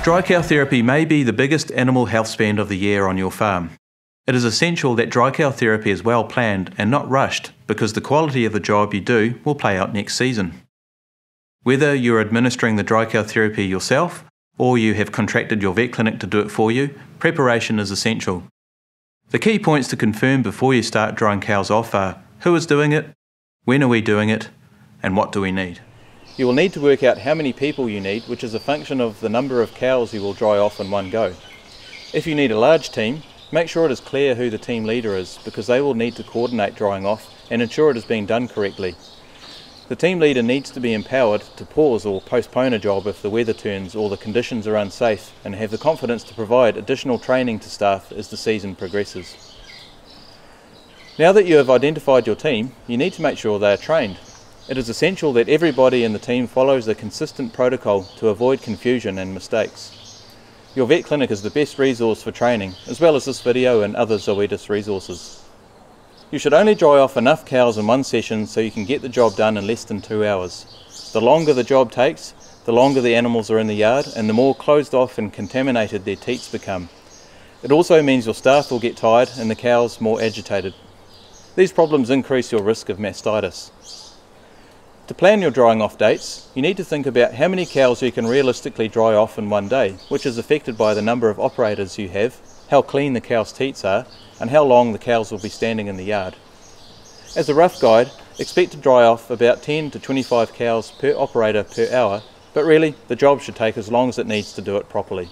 Dry cow therapy may be the biggest animal health spend of the year on your farm. It is essential that dry cow therapy is well planned and not rushed, because the quality of the job you do will play out next season. Whether you're administering the dry cow therapy yourself or you have contracted your vet clinic to do it for you, preparation is essential. The key points to confirm before you start drying cows off are: who is doing it, when are we doing it, and what do we need? You will need to work out how many people you need, which is a function of the number of cows you will dry off in one go. If you need a large team, make sure it is clear who the team leader is, because they will need to coordinate drying off and ensure it is being done correctly. The team leader needs to be empowered to pause or postpone a job if the weather turns or the conditions are unsafe, and have the confidence to provide additional training to staff as the season progresses. Now that you have identified your team, you need to make sure they are trained. It is essential that everybody in the team follows a consistent protocol to avoid confusion and mistakes. Your vet clinic is the best resource for training, as well as this video and other Zoetis resources. You should only dry off enough cows in one session so you can get the job done in less than 2 hours. The longer the job takes, the longer the animals are in the yard and the more closed off and contaminated their teats become. It also means your staff will get tired and the cows more agitated. These problems increase your risk of mastitis. To plan your drying off dates, you need to think about how many cows you can realistically dry off in one day, which is affected by the number of operators you have, how clean the cow's teats are, and how long the cows will be standing in the yard. As a rough guide, expect to dry off about 10 to 25 cows per operator per hour, but really the job should take as long as it needs to do it properly.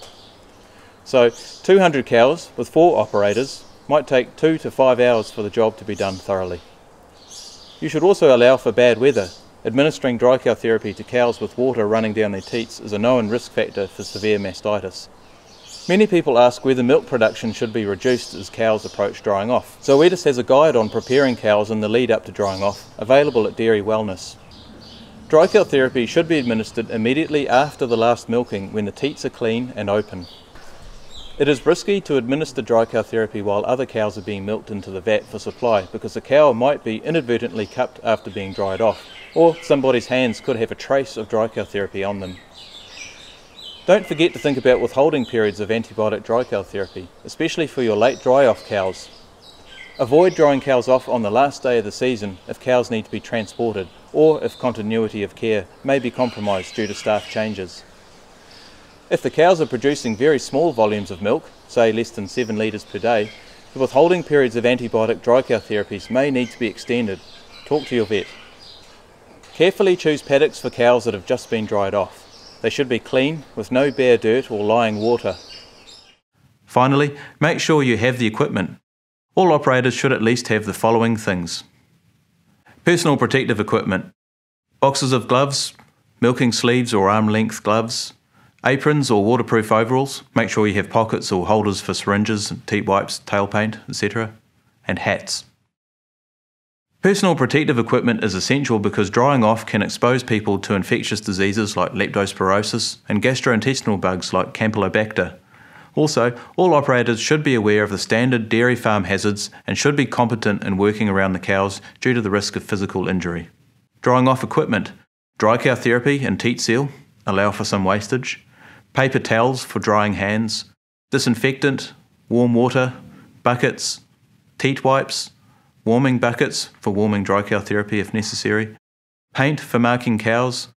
So 200 cows with 4 operators might take 2 to 5 hours for the job to be done thoroughly. You should also allow for bad weather. Administering dry cow therapy to cows with water running down their teats is a known risk factor for severe mastitis. Many people ask whether milk production should be reduced as cows approach drying off. Zoetis has a guide on preparing cows in the lead up to drying off, available at Dairy Wellness. Dry cow therapy should be administered immediately after the last milking, when the teats are clean and open. It is risky to administer dry cow therapy while other cows are being milked into the vat for supply, because the cow might be inadvertently cupped after being dried off, or somebody's hands could have a trace of dry cow therapy on them. Don't forget to think about withholding periods of antibiotic dry cow therapy, especially for your late dry off cows. Avoid drying cows off on the last day of the season if cows need to be transported, or if continuity of care may be compromised due to staff changes. If the cows are producing very small volumes of milk, say less than 7 litres per day, the withholding periods of antibiotic dry cow therapies may need to be extended. Talk to your vet. Carefully choose paddocks for cows that have just been dried off. They should be clean, with no bare dirt or lying water. Finally, make sure you have the equipment. All operators should at least have the following things: personal protective equipment, boxes of gloves, milking sleeves or arm-length gloves, aprons or waterproof overalls, make sure you have pockets or holders for syringes, teat wipes, tail paint, etc., and hats. Personal protective equipment is essential because drying off can expose people to infectious diseases like leptospirosis and gastrointestinal bugs like Campylobacter. Also, all operators should be aware of the standard dairy farm hazards and should be competent in working around the cows due to the risk of physical injury. Drying off equipment: dry cow therapy and teat seal, allow for some wastage, paper towels for drying hands, disinfectant, warm water, buckets, teat wipes, warming buckets for warming dry cow therapy if necessary, paint for marking cows,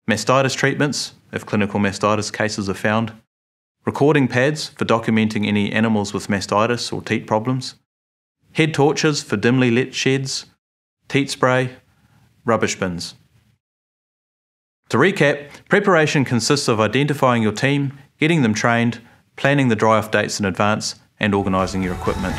mastitis treatments if clinical mastitis cases are found, recording pads for documenting any animals with mastitis or teat problems, head torches for dimly lit sheds, teat spray, rubbish bins. To recap, preparation consists of identifying your team, getting them trained, planning the dry-off dates in advance, and organising your equipment.